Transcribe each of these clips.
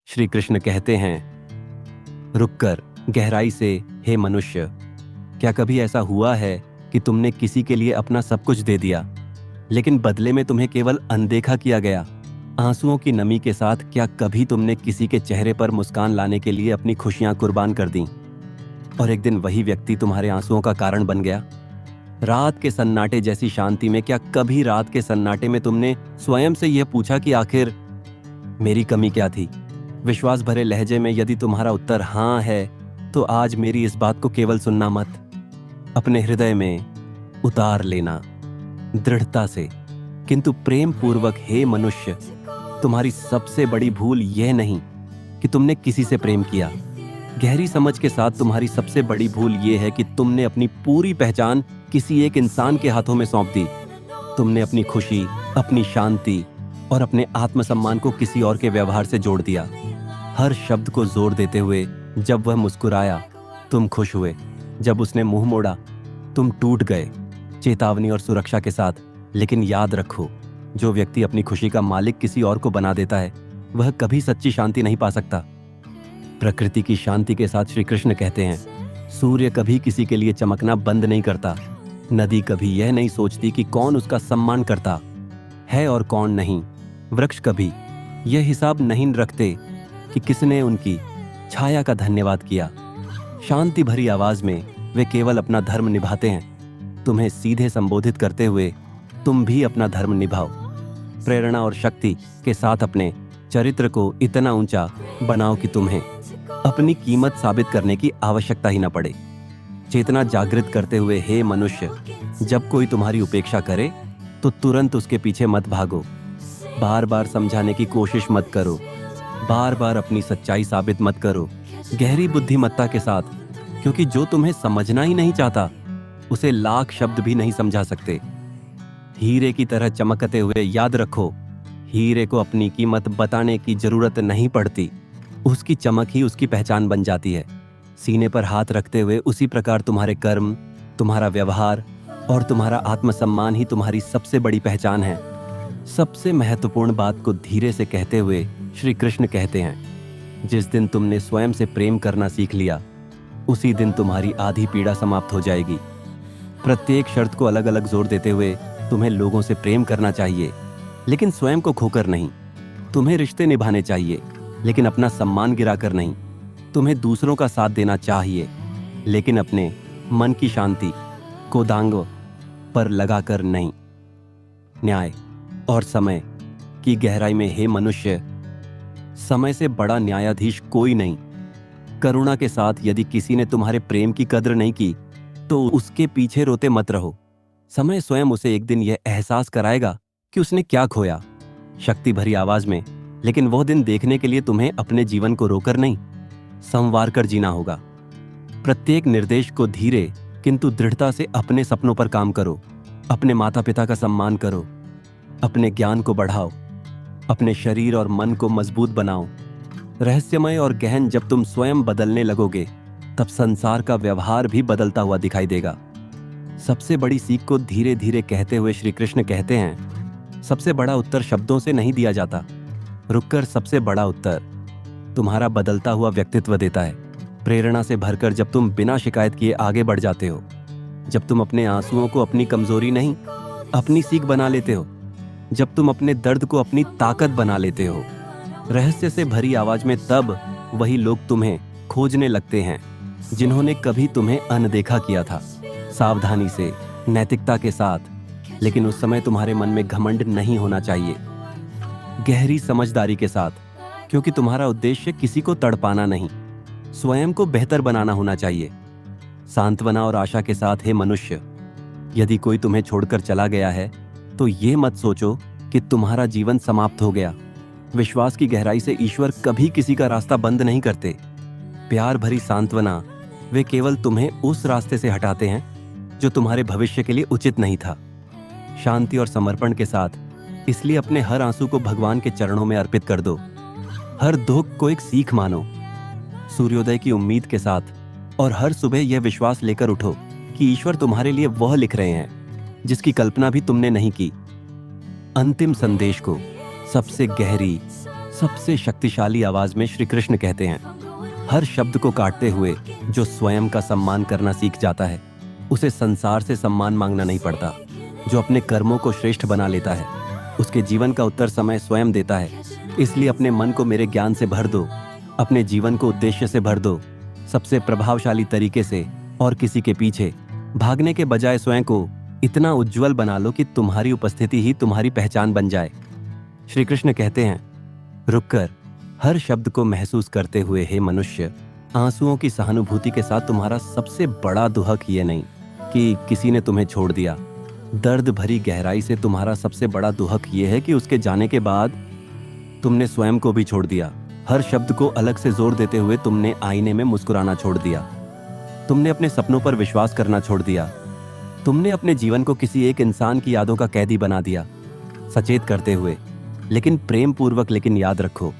श्री कृष्ण कहते हैं, रुककर गहराई से, हे मनुष्य, क्या कभी ऐसा हुआ है कि तुमने किसी के लिए अपना सब कुछ दे दिया, लेकिन बदले में तुम्हें केवल अनदेखा किया गया? आंसुओं की नमी के साथ क्या कभी तुमने किसी के चेहरे पर मुस्कान लाने के लिए अपनी खुशियां कुर्बान कर दी और एक दिन वही व्यक्ति तुम्हारे आंसुओं का कारण बन गया? रात के सन्नाटे जैसी शांति में क्या कभी रात के सन्नाटे में तुमने स्वयं से यह पूछा कि आखिर मेरी कमी क्या थी? विश्वास भरे लहजे में यदि तुम्हारा उत्तर हाँ है, तो आज मेरी इस बात को केवल सुनना मत, अपने हृदय में उतार लेना दृढ़ता से, किंतु प्रेम पूर्वक। हे मनुष्य, तुम्हारी सबसे बड़ी भूल यह नहीं कि तुमने किसी से प्रेम किया। गहरी समझ के साथ तुम्हारी सबसे बड़ी भूल यह है कि तुमने अपनी पूरी पहचान किसी एक इंसान के हाथों में सौंप दी। तुमने अपनी खुशी, अपनी शांति और अपने आत्मसम्मान को किसी और के व्यवहार से जोड़ दिया। हर शब्द को जोर देते हुए जब वह मुस्कुराया, तुम खुश हुए। जब उसने मुंह मोड़ा, तुम टूट गए, चेतावनी और सुरक्षा के साथ। लेकिन याद रखो, जो व्यक्ति अपनी खुशी का मालिक किसी और को बना देता है, वह कभी सच्ची शांति नहीं पा सकता। प्रकृति की शांति के साथ श्री कृष्ण कहते हैं, सूर्य कभी किसी के लिए चमकना बंद नहीं करता। नदी कभी यह नहीं सोचती कि कौन उसका सम्मान करता है और कौन नहीं। वृक्ष कभी यह हिसाब नहीं रखते कि किसने उनकी छाया का धन्यवाद किया। शांति भरी आवाज में वे केवल अपना धर्म निभाते हैं। तुम्हें सीधे संबोधित करते हुए तुम भी अपना धर्म निभाओ। प्रेरणा और शक्ति के साथ अपने चरित्र को इतना ऊंचा बनाओ कि तुम्हें अपनी कीमत साबित करने की आवश्यकता ही न पड़े। चेतना जागृत करते हुए, हे मनुष्य, जब कोई तुम्हारी उपेक्षा करे तो तुरंत उसके पीछे मत भागो। बार बार समझाने की कोशिश मत करो, बार बार अपनी सच्चाई साबित मत करो। गहरी बुद्धिमत्ता के साथ, क्योंकि जो तुम्हें समझना ही नहीं चाहता, उसे लाख शब्द भी नहीं समझा सकते। हीरे की तरह चमकते हुए याद रखो, हीरे को अपनी कीमत बताने की जरूरत नहीं पड़ती, उसकी चमक ही उसकी पहचान बन जाती है। सीने पर हाथ रखते हुए उसी प्रकार तुम्हारे कर्म, तुम्हारा व्यवहार और तुम्हारा आत्मसम्मान ही तुम्हारी सबसे बड़ी पहचान है। सबसे महत्वपूर्ण बात को धीरे से कहते हुए श्री कृष्ण कहते हैं, जिस दिन तुमने स्वयं से प्रेम करना सीख लिया, उसी दिन तुम्हारी आधी पीड़ा समाप्त हो जाएगी। प्रत्येक शर्त को अलग अलग जोर देते हुए तुम्हें लोगों से प्रेम करना चाहिए, लेकिन स्वयं को खोकर नहीं। तुम्हें रिश्ते निभाने चाहिए, लेकिन अपना सम्मान गिराकर नहीं। तुम्हें दूसरों का साथ देना चाहिए, लेकिन अपने मन की शांति को दांव पर लगाकर नहीं। न्याय और समय की गहराई में, हे मनुष्य, समय से बड़ा न्यायाधीश कोई नहीं। करुणा के साथ, यदि किसी ने तुम्हारे प्रेम की कद्र नहीं की, तो उसके पीछे रोते मत रहो। समय स्वयं उसे एक दिन यह एहसास कराएगा कि उसने क्या खोया। शक्ति भरी आवाज में, लेकिन वह दिन देखने के लिए तुम्हें अपने जीवन को रोकर नहीं, संवार कर जीना होगा। प्रत्येक निर्देश को धीरे किंतु दृढ़ता से अपने सपनों पर काम करो। अपने माता पिता का सम्मान करो, अपने ज्ञान को बढ़ाओ, अपने शरीर और मन को मजबूत बनाओ। रहस्यमय और गहन जब तुम स्वयं बदलने लगोगे, तब संसार का व्यवहार भी बदलता हुआ दिखाई देगा। सबसे बड़ी सीख को धीरे धीरे कहते हुए श्री कृष्ण कहते हैं, सबसे बड़ा उत्तर शब्दों से नहीं दिया जाता, रुककर सबसे बड़ा उत्तर तुम्हारा बदलता हुआ व्यक्तित्व देता है। प्रेरणा से भरकर जब तुम बिना शिकायत किए आगे बढ़ जाते हो, जब तुम अपने आंसुओं को अपनी कमजोरी नहीं, अपनी सीख बना लेते हो, जब तुम अपने दर्द को अपनी ताकत बना लेते हो, रहस्य से भरी आवाज में, तब वही लोग तुम्हें खोजने लगते हैं जिन्होंने कभी तुम्हें अनदेखा किया था। सावधानी से, नैतिकता के साथ, लेकिन उस समय तुम्हारे मन में घमंड नहीं होना चाहिए। गहरी समझदारी के साथ, क्योंकि तुम्हारा उद्देश्य किसी को तड़पाना नहीं, स्वयं को बेहतर बनाना होना चाहिए। सांत्वना और आशा के साथ, हे मनुष्य, यदि कोई तुम्हें छोड़कर चला गया है, तो ये मत सोचो कि तुम्हारा जीवन समाप्त हो गया। विश्वास की गहराई से ईश्वर कभी किसी का रास्ता बंद नहीं करते। प्यार भरी सांत्वना, वे केवल तुम्हें उस रास्ते से हटाते हैं जो तुम्हारे भविष्य के लिए उचित नहीं था। शांति और समर्पण के साथ, इसलिए अपने हर आंसू को भगवान के चरणों में अर्पित कर दो। हर दुख को एक सीख मानो। सूर्योदय की उम्मीद के साथ और हर सुबह यह विश्वास लेकर उठो कि ईश्वर तुम्हारे लिए वह लिख रहे हैं जिसकी कल्पना भी तुमने नहीं की। अंतिम संदेश को सबसे गहरी, सबसे शक्तिशाली आवाज में श्री कृष्ण कहते हैं, हर शब्द को काटते हुए जो स्वयं का सम्मान करना सीख जाता है, उसे संसार से सम्मान मांगना नहीं पड़ता। जो अपने कर्मों को श्रेष्ठ बना लेता है, उसके जीवन का उत्तर समय स्वयं देता है। इसलिए अपने मन को मेरे ज्ञान से भर दो, अपने जीवन को उद्देश्य से भर दो, सबसे प्रभावशाली तरीके से, और किसी के पीछे भागने के बजाय स्वयं को इतना उज्जवल बना लो कि तुम्हारी उपस्थिति ही तुम्हारी पहचान बन जाए। श्री कृष्ण कहते हैं, रुककर हर शब्द को महसूस करते हुए हे मनुष्य, आंसुओं की सहानुभूति के साथ तुम्हारा सबसे बड़ा दुहक ये नहीं कि किसी ने तुम्हें छोड़ दिया। दर्द भरी गहराई से तुम्हारा सबसे बड़ा दुहक ये है कि उसके जाने के बाद तुमने स्वयं को भी छोड़ दिया। हर शब्द को अलग से जोर देते हुए तुमने आईने में मुस्कुराना छोड़ दिया। तुमने अपने सपनों पर विश्वास करना छोड़ दिया। तुमने अपने जीवन को किसी एक इंसान की यादों का कैदी बना दिया, सचेत करते हुए, लेकिन प्रेम पूर्वक। लेकिन याद रखो,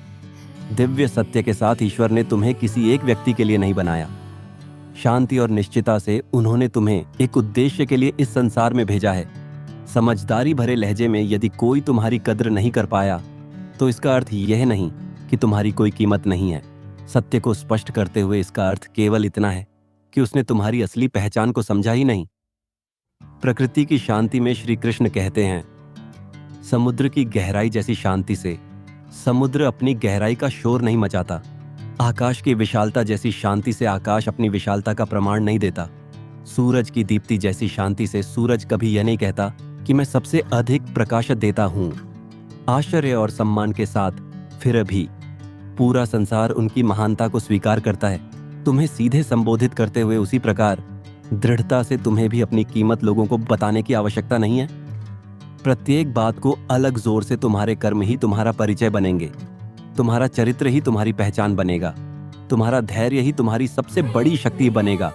दिव्य सत्य के साथ ईश्वर ने तुम्हें किसी एक व्यक्ति के लिए नहीं बनाया। शांति और निश्चितता से उन्होंने तुम्हें एक उद्देश्य के लिए इस संसार में भेजा है। समझदारी भरे लहजे में यदि कोई तुम्हारी कद्र नहीं कर पाया, तो इसका अर्थ यह नहीं कि तुम्हारी कोई कीमत नहीं है। सत्य को स्पष्ट करते हुए इसका अर्थ केवल इतना है कि उसने तुम्हारी असली पहचान को समझा ही नहीं। प्रकृति की शांति में श्री कृष्ण कहते हैं, समुद्र की गहराई जैसी शांति से समुद्र अपनी गहराई का शोर नहीं मचाता। आकाश की विशालता जैसी शांति से आकाश अपनी विशालता का प्रमाण नहीं देता। सूरज की दीप्ति जैसी शांति से सूरज कभी यह नहीं कहता कि मैं सबसे अधिक प्रकाश देता हूं। आश्चर्य और सम्मान के साथ फिर भी पूरा संसार उनकी महानता को स्वीकार करता है। तुम्हें सीधे संबोधित करते हुए उसी प्रकार दृढ़ता से तुम्हें भी अपनी कीमत लोगों को बताने की आवश्यकता नहीं है। प्रत्येक बात को अलग जोर से तुम्हारे कर्म ही तुम्हारा परिचय बनेंगे। तुम्हारा चरित्र ही तुम्हारी पहचान बनेगा। तुम्हारा धैर्य ही तुम्हारी सबसे बड़ी शक्ति बनेगा।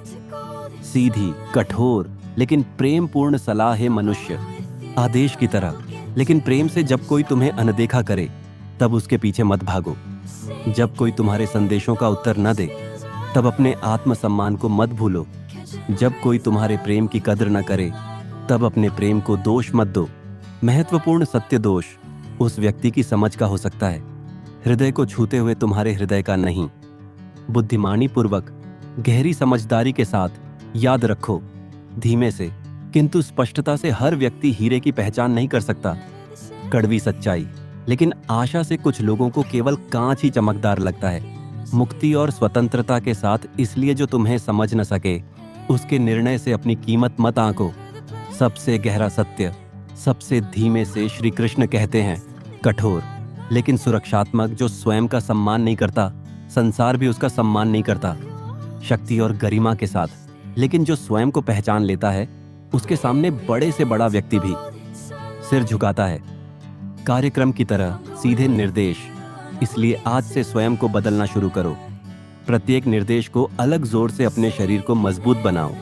सीधी, कठोर लेकिन प्रेम पूर्ण सलाह है मनुष्य, आदेश की तरह। लेकिन प्रेम से जब कोई तुम्हें अनदेखा करे, तब उसके पीछे मत भागो। जब कोई तुम्हारे संदेशों का उत्तर न दे, तब अपने आत्मसम्मान को मत भूलो। जब कोई तुम्हारे प्रेम की कद्र न करे, तब अपने प्रेम को दोष मत दो। महत्वपूर्ण सत्य दोष उस व्यक्ति की समझ का हो सकता है, हृदय को छूते हुए तुम्हारे हृदय का नहीं। बुद्धिमानी पूर्वक, गहरी समझदारी के साथ याद रखो, धीमे से किंतु स्पष्टता से हर व्यक्ति हीरे की पहचान नहीं कर सकता। कड़वी सच्चाई, लेकिन आशा से कुछ लोगों को केवल कांच ही चमकदार लगता है। मुक्ति और स्वतंत्रता के साथ, इसलिए जो तुम्हें समझ न सके उसके निर्णय से अपनी कीमत मत आंको। सबसे गहरा सत्य सबसे धीमे से श्री कृष्ण कहते हैं, कठोर लेकिन सुरक्षात्मक। जो स्वयं का सम्मान नहीं करता, संसार भी उसका सम्मान नहीं करता। शक्ति और गरिमा के साथ, लेकिन जो स्वयं को पहचान लेता है, उसके सामने बड़े से बड़ा व्यक्ति भी सिर झुकाता है। कार्यक्रम की तरह सीधे निर्देश। इसलिए आज से स्वयं को बदलना शुरू करो। प्रत्येक निर्देश को अलग जोर से अपने शरीर को मजबूत बनाओ,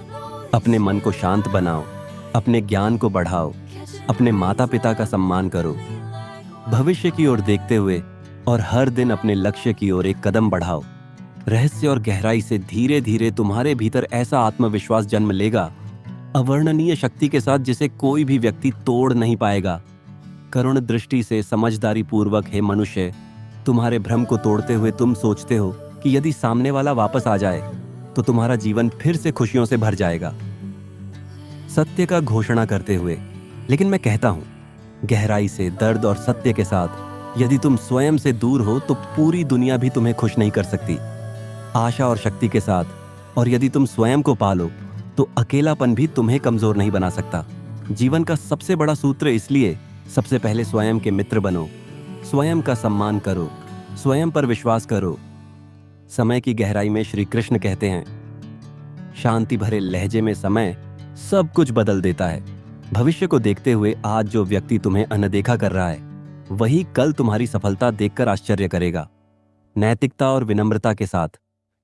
अपने मन को शांत बनाओ, अपने ज्ञान को बढ़ाओ, अपने माता पिता का सम्मान करो, भविष्य की ओर देखते हुए और हर दिन अपने लक्ष्य की ओर एक कदम बढ़ाओ। रहस्य और गहराई से धीरे धीरे तुम्हारे भीतर ऐसा आत्मविश्वास जन्म लेगा, अवर्णनीय शक्ति के साथ, जिसे कोई भी व्यक्ति तोड़ नहीं पाएगा। करुण दृष्टि से समझदारी पूर्वक हे मनुष्य, तुम्हारे भ्रम को तोड़ते हुए तुम सोचते हो कि यदि सामने वाला वापस आ जाए तो तुम्हारा जीवन फिर से खुशियों से भर जाएगा। सत्य का घोषणा करते हुए, लेकिन मैं कहता हूं, गहराई से, दर्द और सत्य के साथ, यदि तुम स्वयं से दूर हो तो पूरी दुनिया भी तुम्हें खुश नहीं कर सकती। आशा और शक्ति के साथ, और यदि तुम स्वयं को पालो तो अकेलापन भी तुम्हें कमजोर नहीं बना सकता। जीवन का सबसे बड़ा सूत्र इसलिए, सबसे पहले स्वयं के मित्र बनो, स्वयं का सम्मान करो, स्वयं पर विश्वास करो। समय की गहराई में श्री कृष्ण कहते हैं, शांति भरे लहजे में समय सब कुछ बदल देता है। भविष्य को देखते हुए आज जो व्यक्ति तुम्हें अनदेखा कर रहा है, वही कल तुम्हारी सफलता देखकर आश्चर्य करेगा। नैतिकता और विनम्रता के साथ,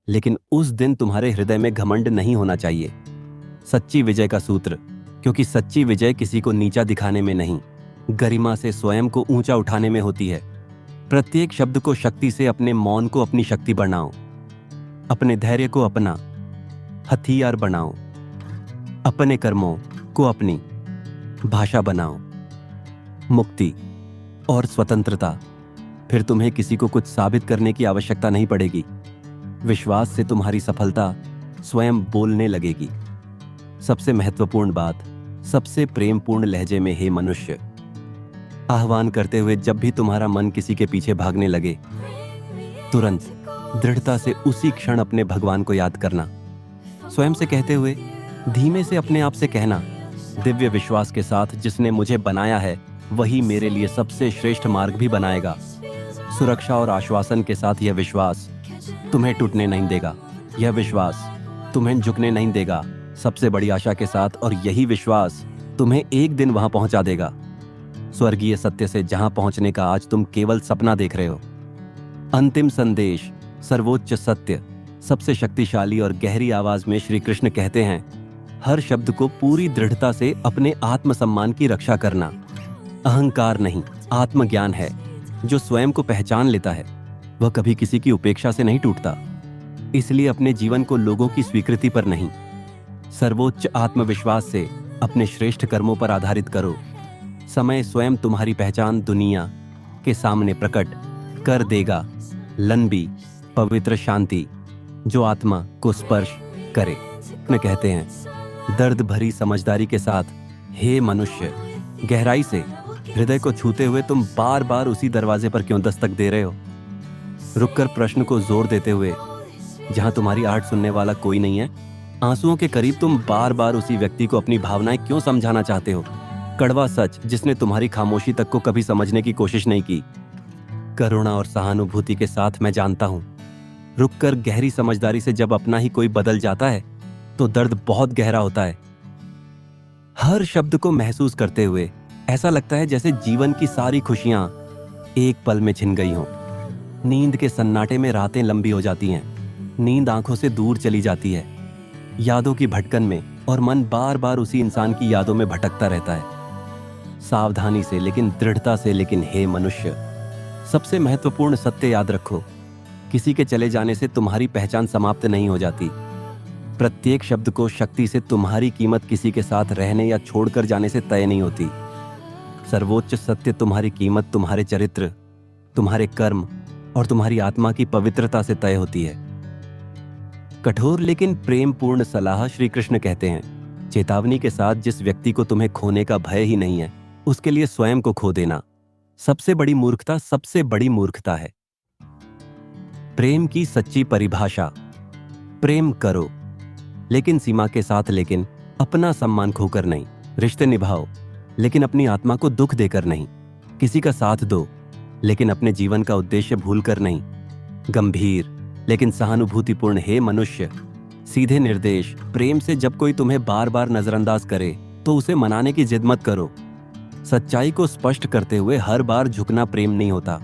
लेकिन उस दिन तुम्हारे हृदय में घमंड नहीं होना चाहिए। सच्ची विजय का सूत्र, क्योंकि सच्ची विजय किसी को नीचा दिखाने में नहीं, गरिमा से स्वयं को ऊंचा उठाने में होती है। प्रत्येक शब्द को शक्ति से, अपने मौन को अपनी शक्ति बनाओ, अपने धैर्य को अपना हथियार बनाओ, अपने कर्मों को अपनी भाषा बनाओ। मुक्ति और स्वतंत्रता फिर तुम्हें किसी को कुछ साबित करने की आवश्यकता नहीं पड़ेगी। विश्वास से तुम्हारी सफलता स्वयं बोलने लगेगी। सबसे महत्वपूर्ण बात, सबसे प्रेमपूर्ण लहजे में, हे मनुष्य, आह्वान करते हुए जब भी तुम्हारा मन किसी के पीछे भागने लगे, तुरंत दृढ़ता से उसी क्षण अपने भगवान को याद करना। स्वयं से कहते हुए धीमे से अपने आप से कहना, दिव्य विश्वास के साथ जिसने मुझे बनाया है वही मेरे लिए सबसे श्रेष्ठ मार्ग भी बनाएगा। सुरक्षा और आश्वासन के साथ यह विश्वास तुम्हें टूटने नहीं देगा। यह विश्वास तुम्हें झुकने नहीं देगा। सबसे बड़ी आशा के साथ, और यही विश्वास तुम्हें एक दिन वहां पहुंचा देगा, स्वर्गीय सत्य से जहां पहुंचने का आज तुम केवल सपना देख रहे हो। अंतिम संदेश, सर्वोच्च सत्य। सबसे शक्तिशाली और गहरी आवाज में श्री कृष्ण कहते हैं, हर शब्द को पूरी दृढ़ता से अपने आत्मसम्मान की रक्षा करना। अहंकार नहीं, आत्मज्ञान है। जो स्वयं को पहचान लेता है वह कभी किसी की उपेक्षा से नहीं टूटता। इसलिए अपने जीवन को लोगों की स्वीकृति पर नहीं, सर्वोच्च आत्मविश्वास से अपने श्रेष्ठ कर्मों पर आधारित करो। समय स्वयं तुम्हारी पहचान दुनिया के सामने प्रकट कर देगा। लंबी पवित्र शांति जो आत्मा को स्पर्श करे। में कहते हैं, दर्द भरी समझदारी के साथ, हे मनुष्य, गहराई से हृदय को छूते हुए तुम बार बार उसी दरवाजे पर क्यों दस्तक दे रहे हो? रुककर प्रश्न को जोर देते हुए, जहां तुम्हारी आहट सुनने वाला कोई नहीं है, आंसुओं के करीब तुम बार बार उसी व्यक्ति को अपनी भावनाएं क्यों समझाना चाहते हो? कड़वा सच जिसने तुम्हारी खामोशी तक को कभी समझने की कोशिश नहीं की। करुणा और सहानुभूति के साथ मैं जानता हूं, रुककर गहरी समझदारी से जब अपना ही कोई बदल जाता है तो दर्द बहुत गहरा होता है। हर शब्द को महसूस करते हुए ऐसा लगता है जैसे जीवन की सारी खुशियां एक पल में छिन गई हों। नींद के सन्नाटे में रातें लंबी हो जाती हैं, नींद आंखों से दूर चली जाती है, यादों की भटकन में, और मन बार बार उसी इंसान की यादों में भटकता रहता है। सावधानी से लेकिन दृढ़ता से, लेकिन हे मनुष्य, सबसे महत्वपूर्ण सत्य याद रखो, किसी के चले जाने से तुम्हारी पहचान समाप्त नहीं हो जाती। प्रत्येक शब्द को शक्ति से तुम्हारी कीमत किसी के साथ रहने या छोड़कर जाने से तय नहीं होती। सर्वोच्च सत्य तुम्हारी कीमत तुम्हारे चरित्र, तुम्हारे कर्म और तुम्हारी आत्मा की पवित्रता से तय होती है। कठोर लेकिन प्रेमपूर्ण सलाह श्री कृष्ण कहते हैं, चेतावनी के साथ, जिस व्यक्ति को तुम्हें खोने का भय ही नहीं है उसके लिए स्वयं को खो देना सबसे बड़ी मूर्खता, सबसे बड़ी मूर्खता है। प्रेम की सच्ची परिभाषा, प्रेम करो लेकिन सीमा के साथ, लेकिन अपना सम्मान खोकर नहीं। रिश्ते निभाओ लेकिन अपनी आत्मा को दुख देकर नहीं। किसी का साथ दो लेकिन अपने जीवन का उद्देश्य भूलकर नहीं। गंभीर लेकिन सहानुभूतिपूर्ण, हे मनुष्य, सीधे निर्देश। प्रेम से जब कोई तुम्हें बार बार नजरअंदाज करे तो उसे मनाने की जिद मत करो। सच्चाई को स्पष्ट करते हुए हर बार झुकना प्रेम नहीं होता,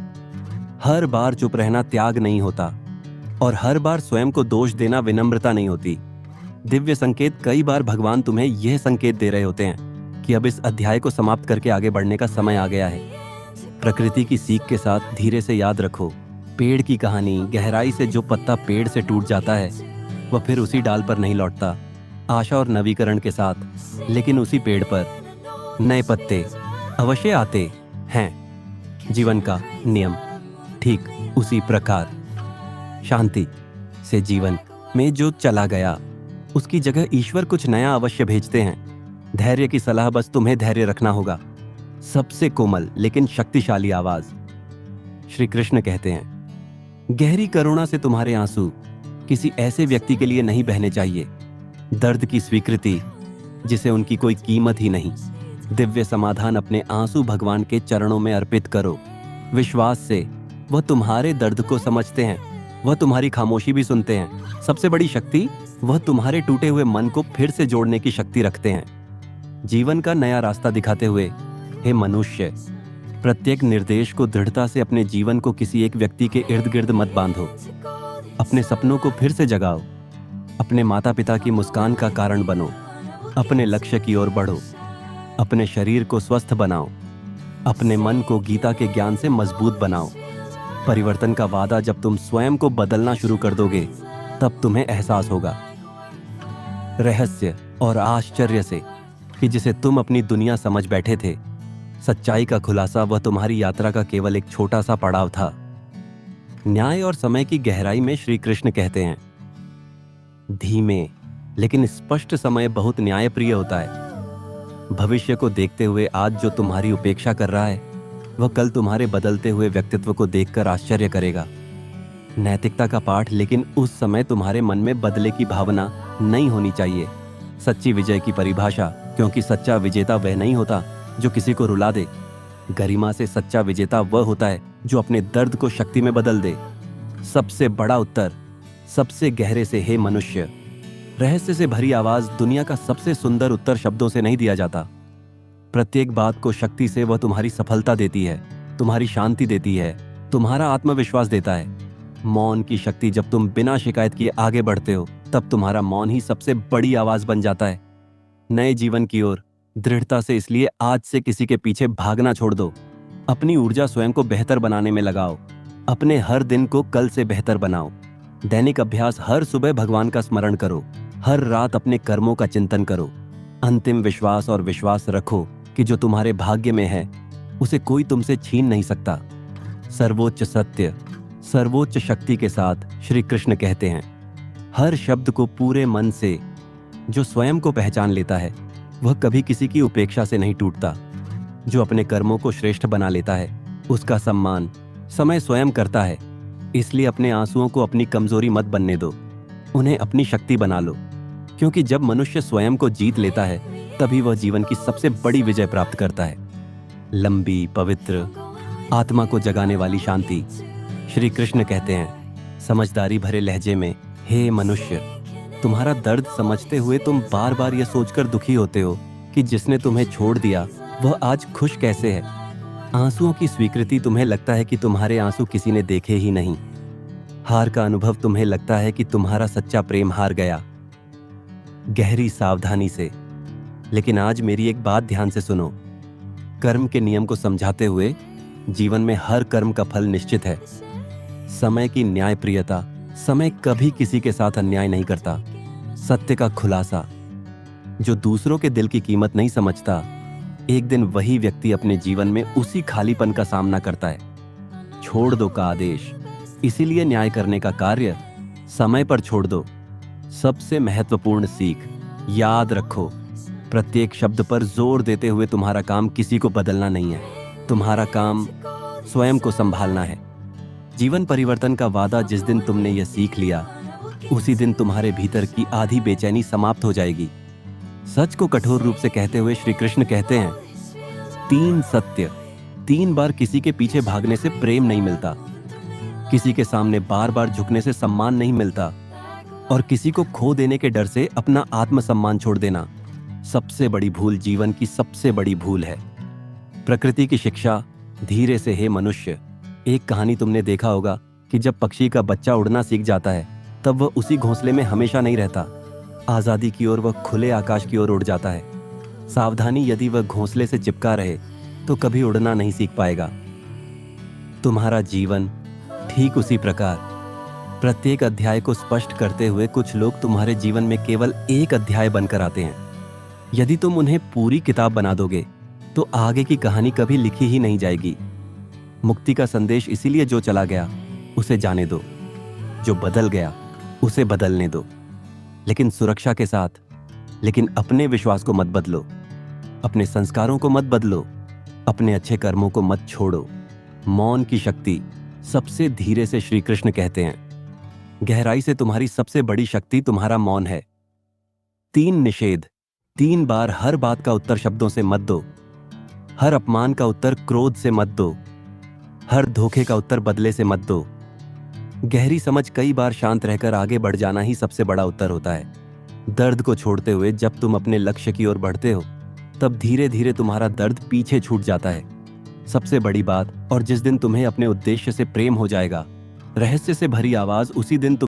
हर बार चुप रहना त्याग नहीं होता, और हर बार स्वयं को दोष देना विनम्रता नहीं होती। दिव्य संकेत, कई बार भगवान तुम्हें यह संकेत दे रहे होते हैं कि अब इस अध्याय को समाप्त करके आगे बढ़ने का समय आ गया है। प्रकृति की सीख के साथ धीरे से याद रखो, पेड़ की कहानी, गहराई से जो पत्ता पेड़ से टूट जाता है वह फिर उसी डाल पर नहीं लौटता। आशा और नवीकरण के साथ, लेकिन उसी पेड़ पर नए पत्ते अवश्य आते हैं। जीवन का नियम ठीक उसी प्रकार, शांति से जीवन में जो चला गया उसकी जगह ईश्वर कुछ नया अवश्य भेजते हैं। धैर्य की सलाह, बस तुम्हें धैर्य रखना होगा। सबसे कोमल लेकिन शक्तिशाली आवाज, श्री कृष्ण कहते हैं, गहरी करुणा से तुम्हारे आंसू किसी ऐसे व्यक्ति के लिए नहीं बहने चाहिए, दर्द की स्वीकृति जिसे उनकी कोई कीमत ही नहीं। दिव्य समाधान, अपने आंसू भगवान के चरणों में अर्पित करो, विश्वास से वह तुम्हारे दर्द को समझते हैं, वह तुम्हारी खामोशी भी सुनते हैं। सबसे बड़ी शक्ति, वह तुम्हारे टूटे हुए मन को फिर से जोड़ने की शक्ति रखते हैं। जीवन का नया रास्ता दिखाते हुए, हे मनुष्य, प्रत्येक निर्देश को दृढ़ता से अपने जीवन को किसी एक व्यक्ति के इर्द गिर्द मत बांधो। अपने सपनों को फिर से जगाओ, अपने माता पिता की मुस्कान का कारण बनो, अपने लक्ष्य की ओर बढ़ो, अपने शरीर को स्वस्थ बनाओ, अपने मन को गीता के ज्ञान से मजबूत बनाओ। परिवर्तन का वादा, जब तुम स्वयं को बदलना शुरू कर दोगे तब तुम्हें एहसास होगा रहस्य और आश्चर्य से कि जिसे तुम अपनी दुनिया समझ बैठे थे, सच्चाई का खुलासा वह तुम्हारी यात्रा का केवल एक छोटा सा पड़ाव था। न्याय और समय की गहराई में श्री कृष्ण कहते हैं, धीमे लेकिन स्पष्ट समय बहुत न्यायप्रिय होता है। भविष्य को देखते हुए आज जो तुम्हारी उपेक्षा कर रहा है, वह कल तुम्हारे बदलते हुए व्यक्तित्व को देखकर आश्चर्य करेगा। नैतिकता का पाठ, लेकिन उस समय तुम्हारे मन में बदले की भावना नहीं होनी चाहिए। सच्ची विजय की परिभाषा, क्योंकि सच्चा विजेता वह नहीं होता जो किसी को रुला दे। गरिमा से सच्चा विजेता वह होता है जो अपने दर्द को शक्ति में बदल दे। सबसे बड़ा उत्तर सबसे गहरे से, हे मनुष्य। रहस्य से भरी आवाज दुनिया का सबसे सुंदर उत्तर शब्दों से नहीं दिया जाता। प्रत्येक बात को शक्ति से वह तुम्हारी सफलता देती है, तुम्हारी शांति देती है, तुम्हारा आत्मविश्वास देता है। मौन की शक्ति, जब तुम बिना शिकायत किए आगे बढ़ते हो, तब तुम्हारा मौन ही सबसे बड़ी आवाज बन जाता है। नए जीवन की ओर दृढ़ता से, इसलिए आज से किसी के पीछे भागना छोड़ दो। अपनी ऊर्जा स्वयं को बेहतर बनाने में लगाओ। अपने हर दिन को कल से बेहतर बनाओ। दैनिक अभ्यास, हर सुबह भगवान का स्मरण करो, हर रात अपने कर्मों का चिंतन करो। अंतिम विश्वास और विश्वास रखो कि जो तुम्हारे भाग्य में है उसे कोई तुमसे छीन नहीं सकता। सर्वोच्च सत्य, सर्वोच्च शक्ति के साथ श्री कृष्ण कहते हैं, हर शब्द को पूरे मन से जो स्वयं को पहचान लेता है वह कभी किसी की उपेक्षा से नहीं टूटता। जो अपने कर्मों को श्रेष्ठ बना लेता है उसका सम्मान समय स्वयं करता है। इसलिए अपने आंसुओं को अपनी कमजोरी मत बनने दो, उन्हें अपनी शक्ति बना लो। क्योंकि जब मनुष्य स्वयं को जीत लेता है तभी वह जीवन की सबसे बड़ी विजय प्राप्त करता है। लंबी, पवित्र, आत्मा को जगाने वाली शांति। श्री कृष्ण कहते हैं समझदारी भरे लहजे में, हे मनुष्य, तुम्हारा दर्द समझते हुए तुम बार बार यह सोचकर दुखी होते हो कि जिसने तुम्हें छोड़ दिया वह आज खुश कैसे है। आंसुओं की स्वीकृति, तुम्हें लगता है कि तुम्हारे आंसू किसी ने देखे ही नहीं। हार का अनुभव, तुम्हें लगता है कि तुम्हारा सच्चा प्रेम हार गया। गहरी सावधानी से, लेकिन आज मेरी एक बात ध्यान से सुनो। कर्म के नियम को समझाते हुए, जीवन में हर कर्म का फल निश्चित है। समय की न्यायप्रियता, समय कभी किसी के साथ अन्याय नहीं करता। सत्य का खुलासा, जो दूसरों के दिल की कीमत नहीं समझता, एक दिन वही व्यक्ति अपने जीवन में उसी खालीपन का सामना करता है। छोड़ दो का आदेश, इसीलिए न्याय करने का कार्य समय पर छोड़ दो। सबसे महत्वपूर्ण सीख, याद रखो, प्रत्येक शब्द पर जोर देते हुए तुम्हारा काम किसी को बदलना नहीं है, तुम्हारा काम स्वयं को संभालना है। जीवन परिवर्तन का वादा, जिस दिन तुमने यह सीख लिया उसी दिन तुम्हारे भीतर की आधी बेचैनी समाप्त हो जाएगी। सच को कठोर रूप से कहते हुए श्री कृष्ण कहते हैं, 3 सत्य। 3 बार किसी के पीछे भागने से प्रेम नहीं मिलता, किसी के सामने बार बार झुकने से सम्मान नहीं मिलता, और किसी को खो देने के डर से अपना आत्मसम्मान छोड़ देना सबसे बड़ी भूल, जीवन की सबसे बड़ी भूल है। प्रकृति की शिक्षा, धीरे से, हे मनुष्य। एक कहानी तुमने देखा होगा कि जब पक्षी का बच्चा उड़ना सीख जाता है तब वह उसी घोंसले में हमेशा नहीं रहता। आजादी की ओर, वह खुले आकाश की ओर उड़ जाता है। सावधानी, यदि वह घोंसले से चिपका रहे तो कभी उड़ना नहीं सीख पाएगा। तुम्हारा जीवन ठीक उसी प्रकार, प्रत्येक अध्याय को स्पष्ट करते हुए कुछ लोग तुम्हारे जीवन में केवल एक अध्याय बनकर आते हैं। यदि तुम उन्हें पूरी किताब बना दोगे तो आगे की कहानी कभी लिखी ही नहीं जाएगी। मुक्ति का संदेश, इसीलिए जो चला गया उसे जाने दो, जो बदल गया उसे बदलने दो, लेकिन सुरक्षा के साथ। लेकिन अपने विश्वास को मत बदलो, अपने संस्कारों को मत बदलो, अपने अच्छे कर्मों को मत छोड़ो। मौन की शक्ति, सबसे धीरे से श्री कृष्ण कहते हैं, गहराई से तुम्हारी सबसे बड़ी शक्ति तुम्हारा मौन है। 3 निषेध, 3 बार हर बात का उत्तर शब्दों से मत दो, हर अपमान का उत्तर क्रोध से मत दो, हर धोखे का उत्तर बदले से मत दो। गहरी समझ, कई बार शांत रहकर आगे बढ़ जाना ही सबसे बड़ा उत्तर होता है। दर्द को छोड़ते हुए जब तुम अपने लक्ष्य की ओर बढ़ते हो तब धीरे धीरे तुम्हारा दर्द पीछे छूट जाता है। सबसे बड़ी बात, और जिस दिन तुम्हें अपने उद्देश्य से प्रेम हो जाएगा, रहस्य से भरी आवाज, उसी दिन तुम